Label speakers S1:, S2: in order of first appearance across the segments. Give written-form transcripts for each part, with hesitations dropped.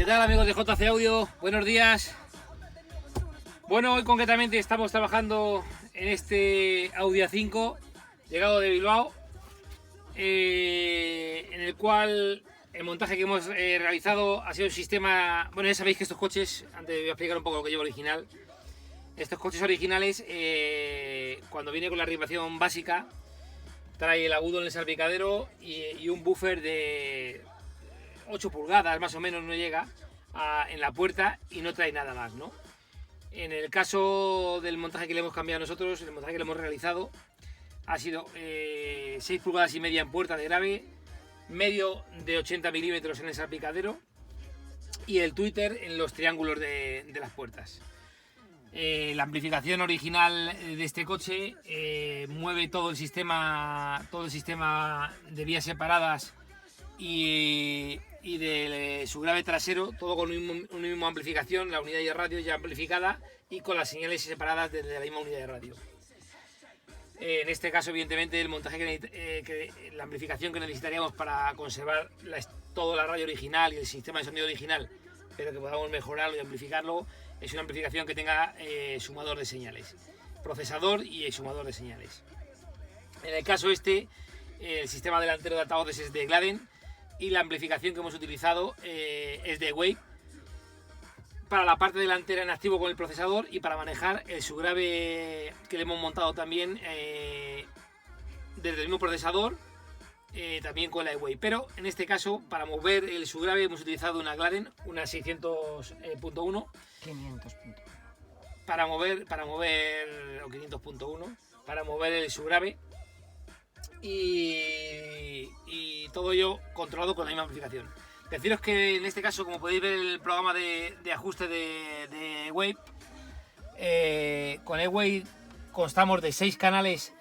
S1: ¿Qué tal, amigos de JC Audio? Buenos días. Bueno, hoy concretamente estamos trabajando en este Audi A5 llegado de Bilbao, en el cual el montaje que hemos realizado ha sido un sistema. Bueno, ya sabéis que estos coches, antes voy a explicar un poco lo que lleva original. Estos coches originales, cuando viene con la arribación básica, trae el agudo en el salpicadero y un buffer de 8 pulgadas más o menos, no llega en la puerta, y no trae nada más, ¿no? En el caso del montaje que le hemos cambiado nosotros, el montaje que le hemos realizado ha sido 6 pulgadas y media en puerta de grave, medio de 80 milímetros en el salpicadero y el tweeter en los triángulos de las puertas. La amplificación original de este coche mueve todo el sistema de vías separadas y de su grave trasero, todo con una misma amplificación, la unidad de radio ya amplificada y con las señales separadas desde la misma unidad de radio. En este caso, evidentemente, el montaje la amplificación que necesitaríamos para conservar toda la radio original y el sistema de sonido original, pero que podamos mejorarlo y amplificarlo, es una amplificación que tenga sumador de señales, procesador y sumador de señales. En el caso el sistema delantero de altavoces es de Gladen y la amplificación que hemos utilizado es de Wave para la parte delantera en activo con el procesador y para manejar el subgrave que le hemos montado también desde el mismo procesador, también con la Wave. Pero en este caso, para mover el subgrave hemos utilizado una Gladen, una 600.1
S2: 500.1
S1: para mover o 500.1 para mover el subgrave y todo ello controlado con la misma amplificación. Deciros que en este caso, como podéis ver el programa de ajuste de Wave, con E-Wave constamos de 6 canales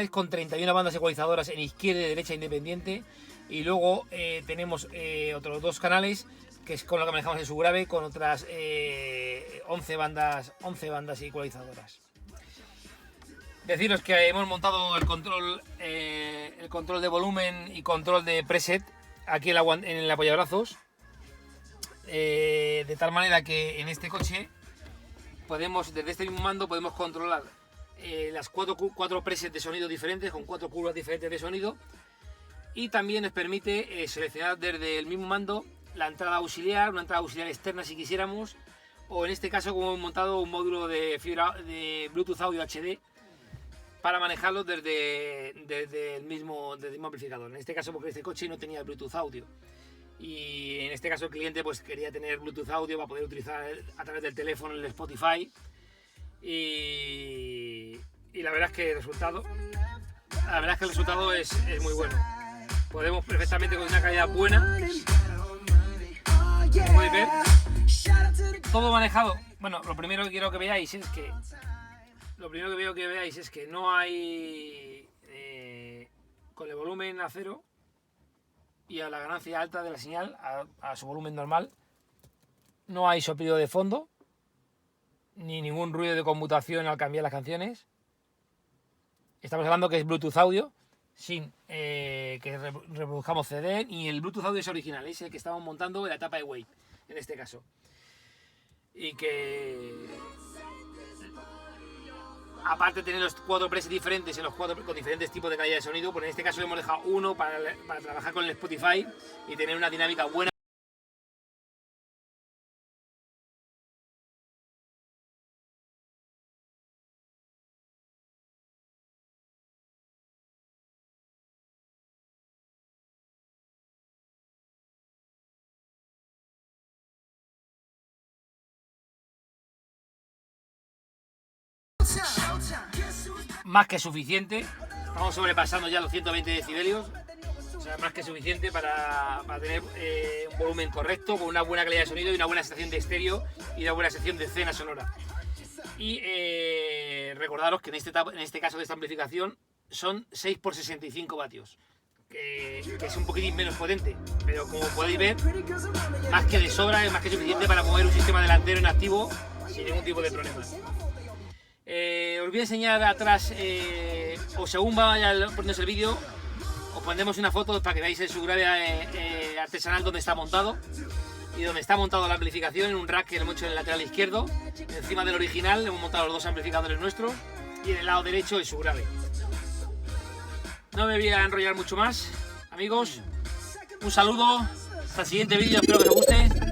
S1: con 31 bandas ecualizadoras en izquierda y derecha independiente, y luego tenemos otros 2 canales que es con lo que manejamos el subgrave, con otras 11 bandas ecualizadoras. Deciros que hemos montado el control de volumen y control de preset aquí en el apoyabrazos, de tal manera que en este coche desde este mismo mando podemos controlar las 4 presets de sonido diferentes, con 4 curvas diferentes de sonido, y también nos permite seleccionar desde el mismo mando la entrada auxiliar, una entrada auxiliar externa si quisiéramos, o en este caso, como hemos montado un módulo de Bluetooth Audio HD para manejarlo desde el mismo amplificador. En este caso, porque este coche no tenía Bluetooth Audio, y en este caso el cliente pues quería tener Bluetooth Audio para poder utilizar a través del teléfono el Spotify, y la verdad es que el resultado es muy bueno. Podemos perfectamente, con una calidad buena, como podéis ver, todo manejado. Bueno, lo primero que quiero que veáis es que no hay, con el volumen a cero y a la ganancia alta de la señal, a su volumen normal, no hay soplido de fondo ni ningún ruido de conmutación al cambiar las canciones. Estamos hablando que es Bluetooth Audio sin que reproduzcamos CD, y el Bluetooth Audio es original, es el que estamos montando en la etapa de Wave en este caso, y que aparte de tener los 4 presets diferentes en los 4 con diferentes tipos de calidad de sonido, pues en este caso le hemos dejado uno para trabajar con el Spotify y tener una dinámica buena. Más que suficiente, estamos sobrepasando ya los 120 decibelios, o sea, más que suficiente para tener un volumen correcto, con una buena calidad de sonido y una buena sección de estéreo y una buena sección de escena sonora. Y recordaros que en este caso de esta amplificación son 6 por 65 vatios, que es un poquitín menos potente, pero como podéis ver, más que de sobra, es más que suficiente para mover un sistema delantero en activo sin ningún tipo de problemas. Os voy a enseñar atrás, o según vaya poniéndose el vídeo, os pondremos una foto para que veáis el subgrave artesanal donde está montado. Y donde está montado la amplificación, en un rack que lo hemos hecho en el lateral izquierdo. Encima del original hemos montado los dos amplificadores nuestros. Y en el lado derecho el subgrave. No me voy a enrollar mucho más, amigos. Un saludo. Hasta el siguiente vídeo, espero que os guste.